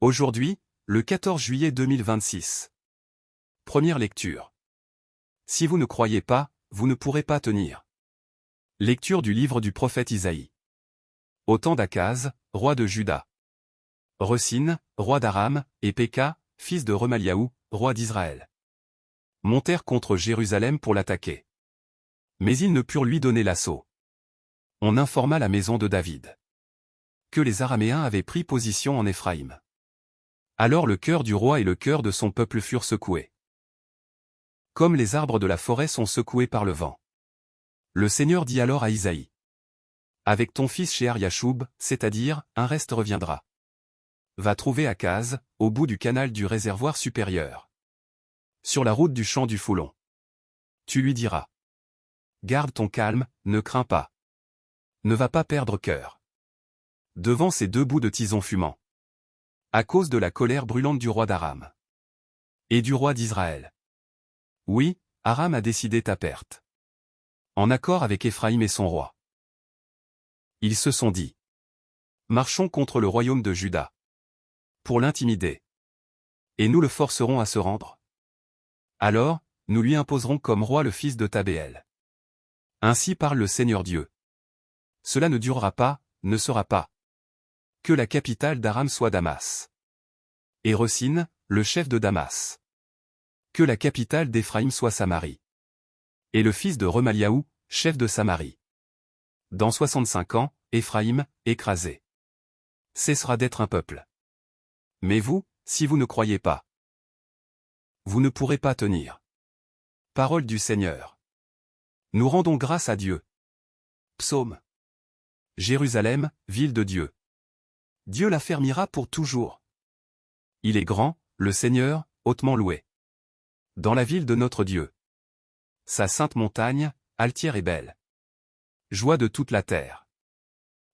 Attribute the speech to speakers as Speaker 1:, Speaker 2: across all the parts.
Speaker 1: Aujourd'hui, le 14 juillet 2026. Première lecture. Si vous ne croyez pas, vous ne pourrez pas tenir. Lecture du livre du prophète Isaïe. Au temps d'Akaz, roi de Juda. Ressin, roi d'Aram, et Péka, fils de Remaliahu, roi d'Israël, montèrent contre Jérusalem pour l'attaquer. Mais ils ne purent lui donner l'assaut. On informa la maison de David que les Araméens avaient pris position en Éphraïm. Alors le cœur du roi et le cœur de son peuple furent secoués, comme les arbres de la forêt sont secoués par le vent. Le Seigneur dit alors à Isaïe: avec ton fils Shear-Yashub, c'est-à-dire, un reste reviendra. Va trouver Akaz, au bout du canal du réservoir supérieur, sur la route du champ du Foulon. Tu lui diras: garde ton calme, ne crains pas. Ne va pas perdre cœur devant ces deux bouts de tison fumant, à cause de la colère brûlante du roi d'Aram et du roi d'Israël. Oui, Aram a décidé ta perte, en accord avec Éphraïm et son roi. Ils se sont dit: marchons contre le royaume de Juda pour l'intimider, et nous le forcerons à se rendre. Alors, nous lui imposerons comme roi le fils de Tabéel. Ainsi parle le Seigneur Dieu. Cela ne durera pas, ne sera pas. Que la capitale d'Aram soit Damas. Et Ressin, le chef de Damas. Que la capitale d'Éphraïm soit Samarie. Et le fils de Remaliahu, chef de Samarie. Dans 65 ans, Éphraïm, écrasé, cessera d'être un peuple. Mais vous, si vous ne croyez pas, vous ne pourrez pas tenir. Parole du Seigneur. Nous rendons grâce à Dieu. Psaume. Jérusalem, ville de Dieu. Dieu l'affermira pour toujours. Il est grand, le Seigneur, hautement loué. Dans la ville de notre Dieu. Sa sainte montagne, altière et belle. Joie de toute la terre.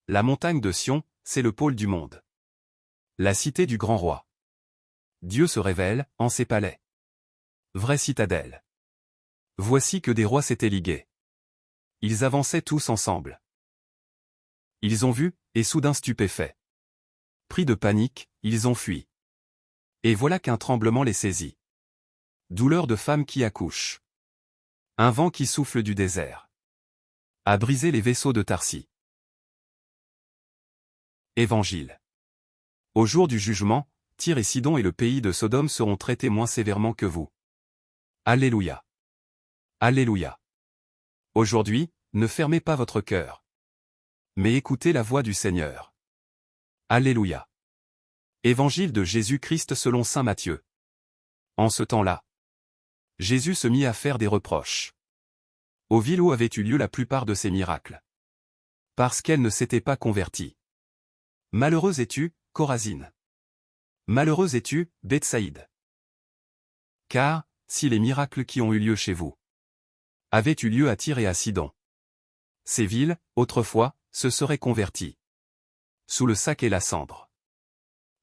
Speaker 1: La montagne de Sion, c'est le pôle du monde. La cité du grand roi. Dieu se révèle, en ses palais. Vraie citadelle. Voici que des rois s'étaient ligués. Ils avançaient tous ensemble. Ils ont vu, et soudain stupéfaits, pris de panique, ils ont fui. Et voilà qu'un tremblement les saisit. Douleur de femme qui accouche. Un vent qui souffle du désert a brisé les vaisseaux de Tarsis. Évangile. Au jour du jugement, Tyr et Sidon et le pays de Sodome seront traités moins sévèrement que vous. Alléluia. Alléluia. Aujourd'hui, ne fermez pas votre cœur, mais écoutez la voix du Seigneur. Alléluia. Évangile de Jésus-Christ selon saint Matthieu. En ce temps-là, Jésus se mit à faire des reproches aux villes où avaient eu lieu la plupart de ses miracles, parce qu'elles ne s'étaient pas converties. Malheureuse es-tu, Chorazine. Malheureuse es-tu, Bethsaïde. Car, si les miracles qui ont eu lieu chez vous avaient eu lieu à Tyr et à Sidon, ces villes, autrefois, se seraient converties sous le sac et la cendre.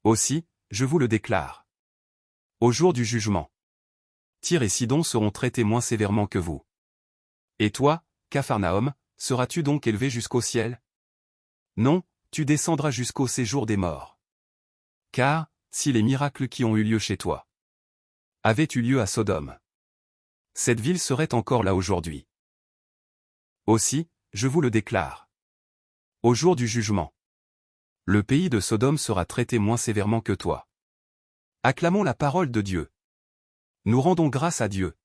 Speaker 1: Aussi, je vous le déclare, au jour du jugement, Tyr et Sidon seront traités moins sévèrement que vous. Et toi, Capharnaüm, seras-tu donc élevé jusqu'au ciel? Non, tu descendras jusqu'au séjour des morts. Car, si les miracles qui ont eu lieu chez toi avaient eu lieu à Sodome, cette ville serait encore là aujourd'hui. Aussi, je vous le déclare, au jour du jugement, le pays de Sodome sera traité moins sévèrement que toi. Acclamons la parole de Dieu. Nous rendons grâce à Dieu.